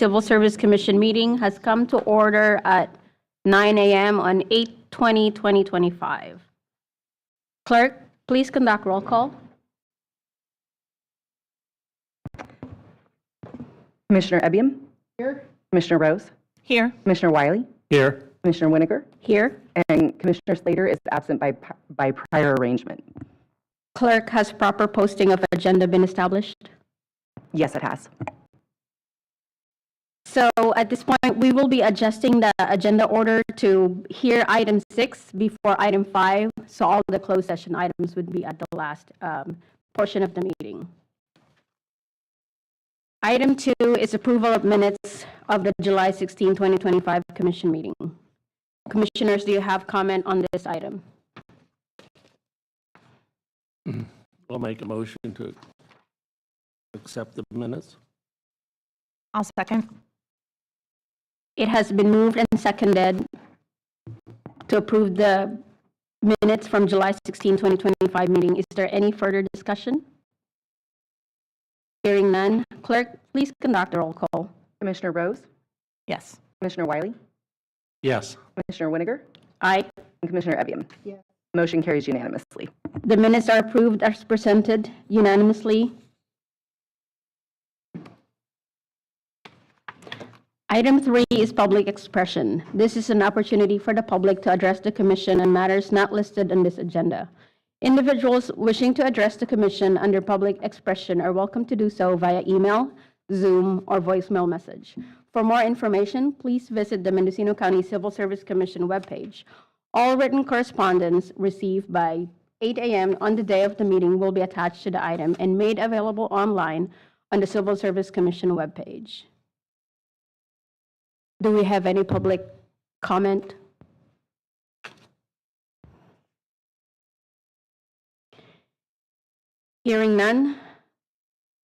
Civil Service Commission meeting has come to order at 9 a.m. on 8/20/2025. Clerk, please conduct roll call. Commissioner Ebbium? Here. Commissioner Rose? Here. Commissioner Wiley? Here. Commissioner Winiger? Here. And Commissioner Slater is absent by prior arrangement. Clerk, has proper posting of agenda been established? Yes, it has. So at this point, we will be adjusting the agenda order to hear item 6 before item 5. So all the closed session items would be at the last portion of the meeting. Item 2 is approval of minutes of the July 16, 2025 Commission meeting. Commissioners, do you have comment on this item? I'll make a motion to accept the minutes. I'll second. It has been moved and seconded to approve the minutes from July 16, 2025 meeting. Is there any further discussion? Hearing none. Clerk, please conduct the roll call. Commissioner Rose? Yes. Commissioner Wiley? Yes. Commissioner Winiger? Aye. And Commissioner Ebbium? Yes. Motion carries unanimously. The minutes are approved as presented unanimously. Item 3 is public expression. This is an opportunity for the public to address the Commission on matters not listed on this agenda. Individuals wishing to address the Commission under public expression are welcome to do so via email, Zoom, or voicemail message. For more information, please visit the Mendocino County Civil Service Commission webpage. All written correspondence received by 8 a.m. on the day of the meeting will be attached to the item and made available online on the Civil Service Commission webpage. Do we have any public comment? Hearing none,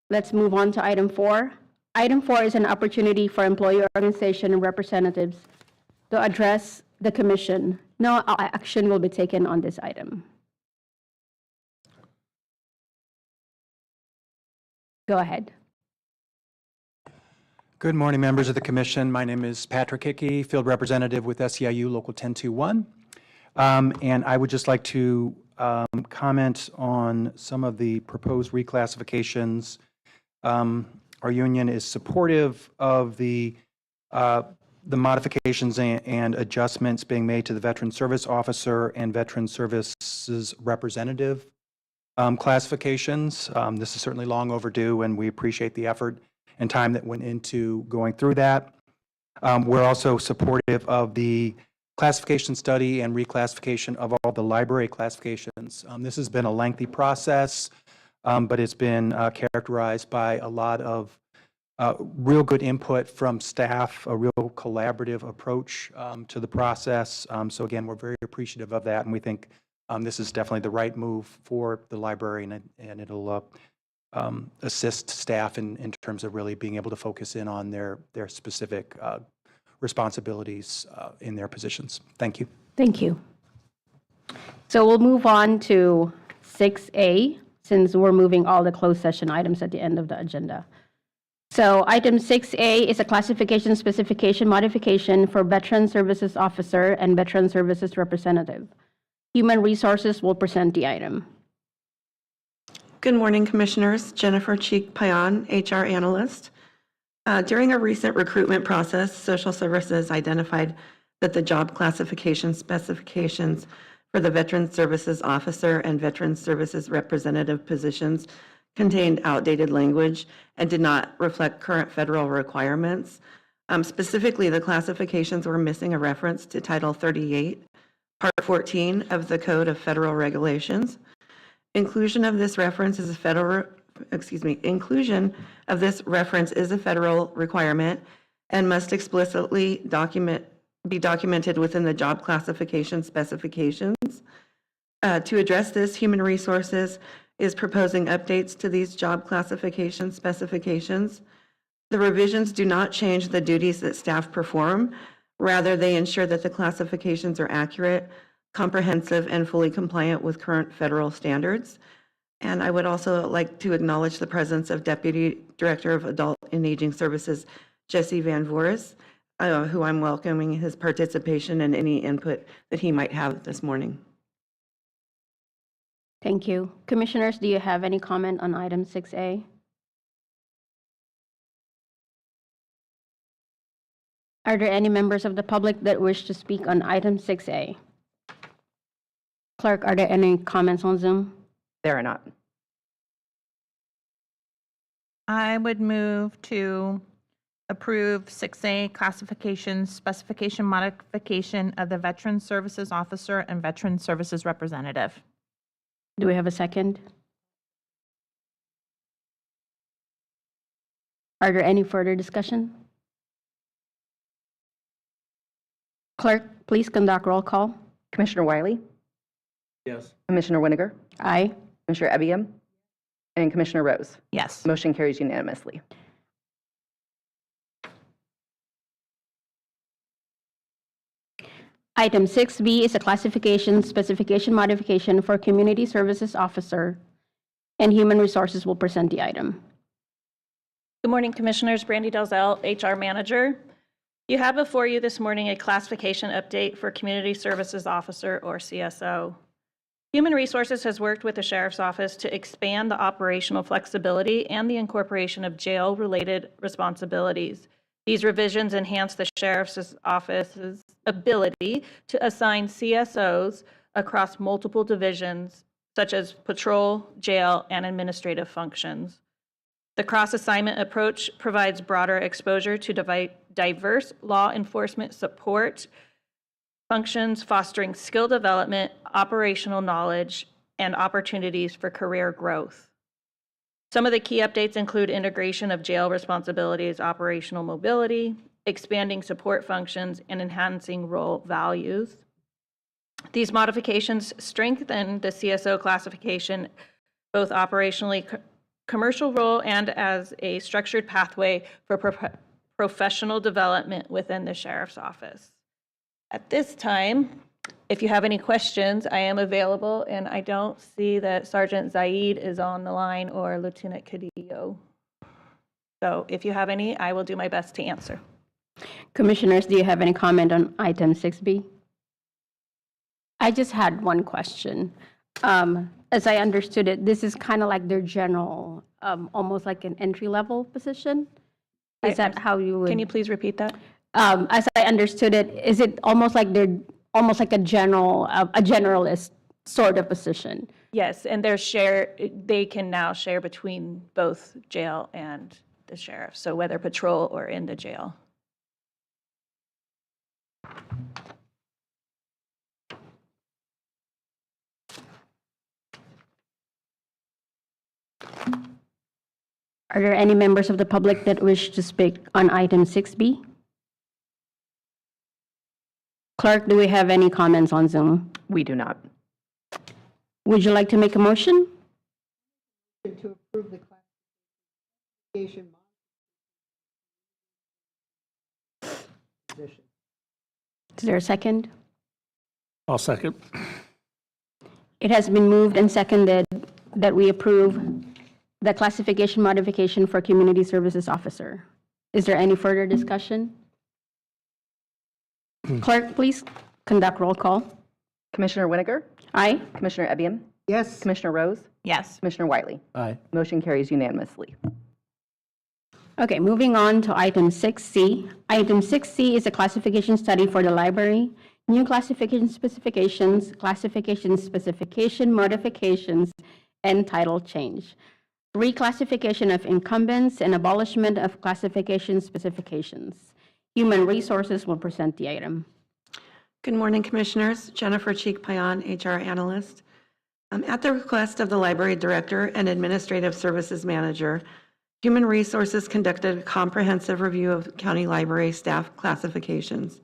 let's move on to item 4. Item 4 is an opportunity for employee organization representatives to address the Commission. No action will be taken on this item. Go ahead. Good morning, members of the Commission. My name is Patrick Hickey, Field Representative with SEIU Local 1021. And I would just like to comment on some of the proposed reclassifications. Our union is supportive of the modifications and adjustments being made to the Veteran Service Officer and Veteran Services Representative classifications. This is certainly long overdue, and we appreciate the effort and time that went into going through that. We're also supportive of the classification study and reclassification of all the library classifications. This has been a lengthy process, but it's been characterized by a lot of real good input from staff, a real collaborative approach to the process. So again, we're very appreciative of that, and we think this is definitely the right move for the library, and it'll assist staff in terms of really being able to focus in on their specific responsibilities in their positions. Thank you. Thank you. So we'll move on to 6A, since we're moving all the closed session items at the end of the agenda. So item 6A is a classification specification modification for Veteran Services Officer and Veteran Services Representative. Human Resources will present the item. Good morning, Commissioners. Jennifer Cheek-Payan, HR Analyst. During a recent recruitment process, Social Services identified that the job classification specifications for the Veteran Services Officer and Veteran Services Representative positions contained outdated language and did not reflect current federal requirements. Specifically, the classifications were missing a reference to Title 38, Part 14 of the Code of Federal Regulations. Inclusion of this reference is a federal requirement and must explicitly be documented within the job classification specifications. To address this, Human Resources is proposing updates to these job classification specifications. The revisions do not change the duties that staff perform. Rather, they ensure that the classifications are accurate, comprehensive, and fully compliant with current federal standards. And I would also like to acknowledge the presence of Deputy Director of Adult and Aging Services, Jesse Van Voorhis, who I'm welcoming his participation and any input that he might have this morning. Thank you. Commissioners, do you have any comment on item 6A? Are there any members of the public that wish to speak on item 6A? Clerk, are there any comments on Zoom? There are not. I would move to approve 6A classification specification modification of the Veteran Services Officer and Veteran Services Representative. Do we have a second? Are there any further discussion? Clerk, please conduct roll call. Commissioner Wiley, Yes. Commissioner Winiger, Aye. Commissioner Ebbium, and Commissioner Rose. Yes. Motion carries unanimously. Item 6B is a classification specification modification for Community Services Officer, and Human Resources will present the item. Good morning, Commissioners. Brandy Dalzell, HR Manager. You have before you this morning a classification update for Community Services Officer, or CSO. Human Resources has worked with the Sheriff's Office to expand the operational flexibility and the incorporation of jail-related responsibilities. These revisions enhance the Sheriff's Office's ability to assign CSOs across multiple divisions, such as patrol, jail, and administrative functions. The cross-assignment approach provides broader exposure to diverse law enforcement support functions, fostering skill development, operational knowledge, and opportunities for career growth. Some of the key updates include integration of jail responsibilities, operational mobility, expanding support functions, and enhancing role values. These modifications strengthen the CSO classification, both operationally commercial role and as a structured pathway for professional development within the Sheriff's Office. At this time, if you have any questions, I am available, and I don't see that Sergeant Zaid is on the line or Lieutenant Cadillo. So if you have any, I will do my best to answer. Commissioners, do you have any comment on item 6B? I just had one question. As I understood it, this is kind of like their general, almost like an entry-level position? Is that how you would? Can you please repeat that? As I understood it, is it almost like they're almost like a generalist sort of position? Yes, and they can now share between both jail and the sheriff, so whether patrol or in the jail. Are there any members of the public that wish to speak on item 6B? Clerk, do we have any comments on Zoom? We do not. Would you like to make a motion? To approve the classification position. Is there a second? I'll second. It has been moved and seconded that we approve the classification modification for Community Services Officer. Is there any further discussion? Clerk, please conduct roll call. Commissioner Winiger, Aye. Commissioner Ebbium, Yes. Commissioner Rose, Yes. Commissioner Wiley. Aye. Motion carries unanimously. Okay, moving on to item 6C. Item 6C is a classification study for the library, new classification specification modifications, and title change. Reclassification of incumbents and abolishment of classification specifications. Human Resources will present the item. Good morning, Commissioners. Jennifer Cheek-Payan, HR Analyst. At the request of the Library Director and Administrative Services Manager, Human Resources conducted a comprehensive review of county library staff classifications.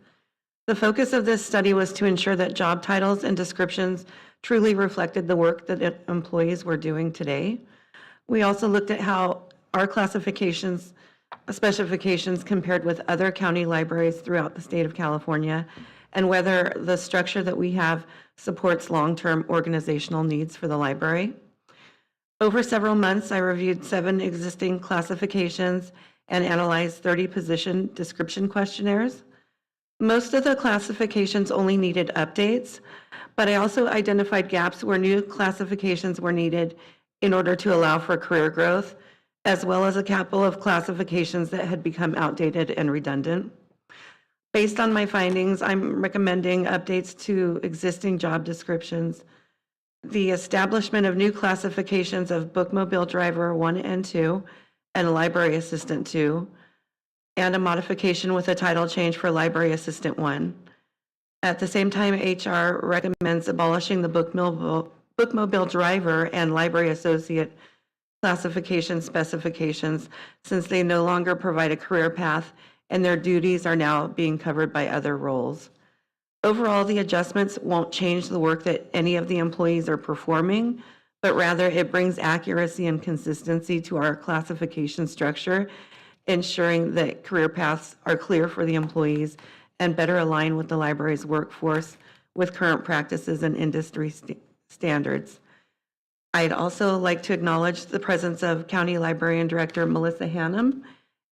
The focus of this study was to ensure that job titles and descriptions truly reflected the work that employees were doing today. We also looked at how our specifications compared with other county libraries throughout the state of California, and whether the structure that we have supports long-term organizational needs for the library. Over several months, I reviewed 7 existing classifications and analyzed 30 position description questionnaires. Most of the classifications only needed updates, but I also identified gaps where new classifications were needed in order to allow for career growth, as well as a couple of classifications that had become outdated and redundant. Based on my findings, I'm recommending updates to existing job descriptions, the establishment of new classifications of bookmobile driver 1 and 2 and library assistant 2, and a modification with a title change for library assistant 1. At the same time, HR recommends abolishing the bookmobile driver and library associate classification specifications, since they no longer provide a career path and their duties are now being covered by other roles. Overall, the adjustments won't change the work that any of the employees are performing, but rather it brings accuracy and consistency to our classification structure, ensuring that career paths are clear for the employees and better align with the library's workforce with current practices and industry standards. I'd also like to acknowledge the presence of County Librarian Director Melissa Hannum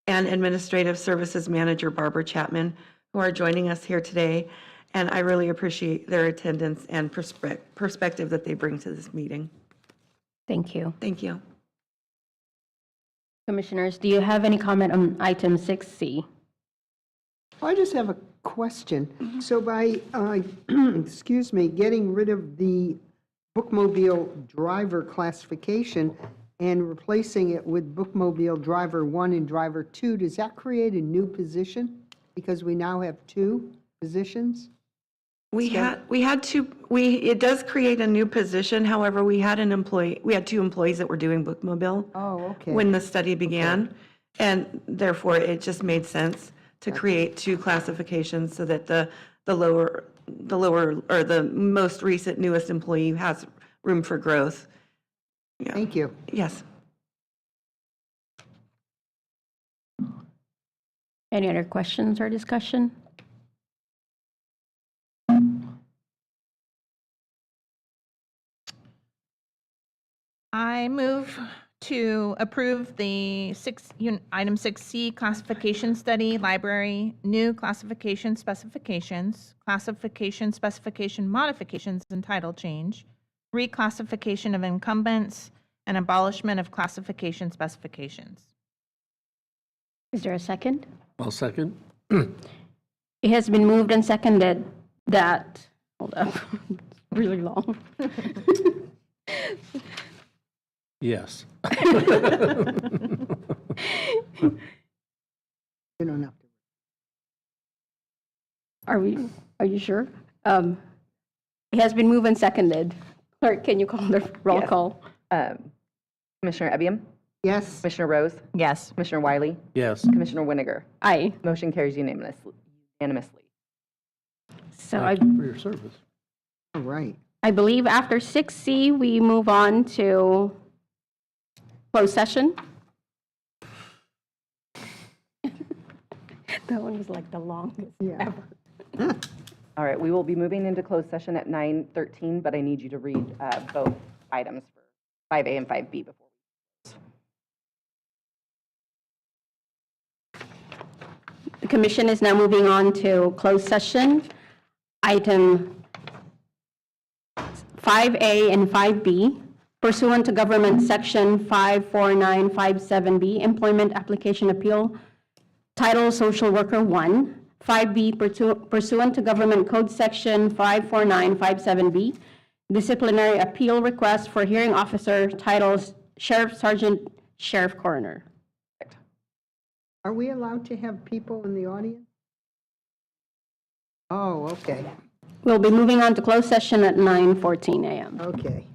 and Administrative Services Manager Barbara Chapman, who are joining us here today, and I really appreciate their attendance and perspective that they bring to this meeting. Thank you. Thank you. Commissioners, do you have any comment on item 6C? I just have a question. So by, excuse me, getting rid of the bookmobile driver classification and replacing it with bookmobile driver 1 and driver 2, does that create a new position? Because we now have 2 positions? It does create a new position. However, we had 2 employees that were doing bookmobile Oh, okay. when the study began. And therefore, it just made sense to create 2 classifications so that the lower, or the most recent newest employee has room for growth. Yeah. Thank you. Yes. Any other questions or discussion? I move to approve the item 6C classification study, library, new classification specifications modifications and title change, reclassification of incumbents, and abolishment of classification specifications. Is there a second? I'll second. It has been moved and seconded that, hold up, it's really long. Yes. You don't have to. Are you sure? It has been moved and seconded. Clerk, can you call the roll Yes. call? Commissioner Ebbium, Yes, Commissioner Rose, Yes. Commissioner Wiley, Yes. Commissioner Winiger. Aye. Motion carries unanimously. So Thank you for your service. all right. I believe after 6C, we move on to closed session. That one was like the longest Yeah. ever. All right, we will be moving into closed session at 9:13, but I need you to read both items for 5A and 5B before. The commission is now moving on to closed session. Item 5A and 5B, pursuant to Government Section 54957B, Employment Application Appeal, Title Social Worker 1. 5B, pursuant to Government Code Section 54957B, Disciplinary Appeal Request for Hearing Officer, titles Sheriff Sergeant, Sheriff Coroner. Are we allowed to have people in the audience? Oh, okay, We'll be moving on to closed session at 9:14 a.m. okay.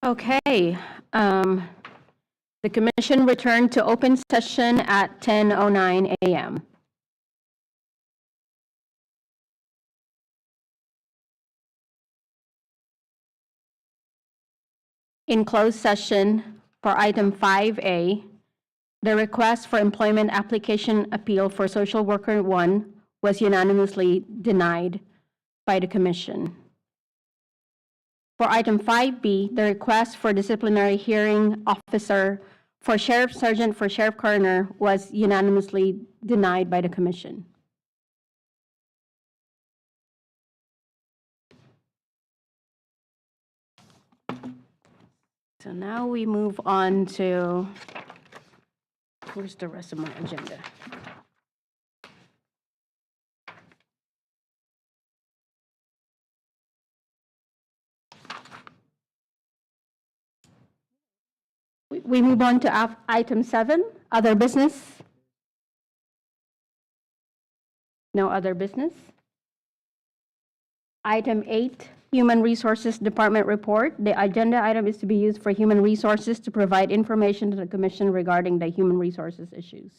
Okay. The commission returned to open session at 10:09 a.m. In closed session for item 5A, the request for employment application appeal for social worker 1 was unanimously denied by the commission. For item 5B, the request for disciplinary hearing officer for sheriff sergeant for sheriff coroner was unanimously denied by the commission. So now we move on to, where's the rest of my agenda? We move on to item 7, other business. No other business. Item 8, Human Resources Department report. The agenda item is to be used for Human Resources to provide information to the commission regarding the human resources issues.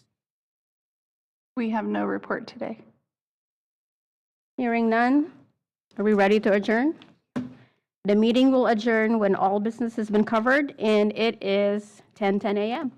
We have no report today. Hearing none, are we ready to adjourn? The meeting will adjourn when all business has been covered, and it is 10:10 a.m.